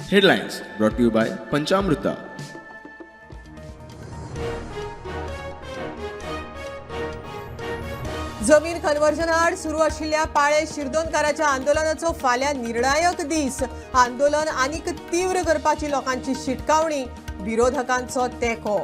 Headlines brought to you by Panchamrita. जमीन conversion आड सुरू आशिल्ल्या पाळे शिरदोनकाराच्या आंदोलनाचो फाल्यां निर्णायक दीस. आंदोलन आनीक तीव्र करपाची लोकांची शिटकावणी, विरोधकांचो तेंको.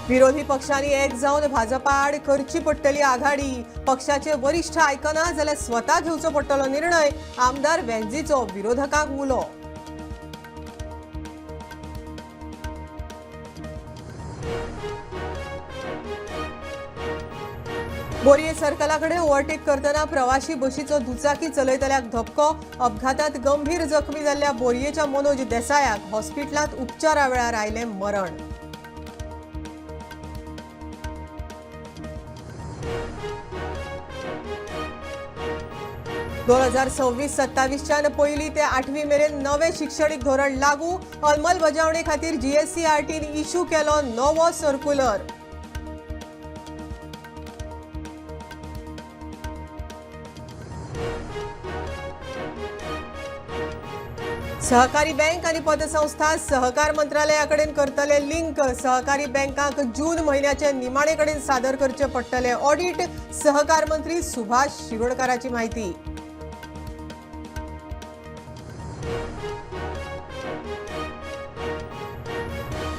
विरोधी पक्षांनी एक जावन भाजपा आड करची पडटली आघाडी. पक्षाचे वरिष्ठ आयकना जाल्यार स्वता घेवचो पडटलो निर्णय. आमदार वेंजीचो विरोधकांक उलो. बोरये सर्कलाकडे ओव्हरटेक करतना प्रवाशी बशीचो दुचाकी चलयतल्याक धपको. अपघातात गंभीर जखमी जाल्ल्या बोरयेच्या मनोज देसायाक हॉस्पिटलांत उपचारा वेळार आयले मरण. 2026-27 पयली ते 8वी मेरेन नवे शिक्षणीक धोरण लागू. अंमलबजावणे खातीर GSCRTन इश्यू केलो नवो सर्क्युलर. सहकारी बँक आणि पतसंस्था सहकार मंत्रालयाकडेन करतले लिंक. सहकारी बँकांक जून महिन्याचे निमाणे कडेन सादर करचे पडटले ऑडिट. सहकार मंत्री सुभाष शिरोडकराची माहिती.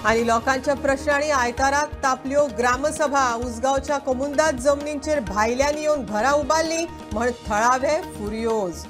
आणि लोकांच्या प्रश्नांनी आयताराक तापल्यो ग्रामसभा. उसगांवच्या कमुंदात जमनींचेर भायल्यांनी येवन घरां उबारली म्हण थळावे फुर्योज.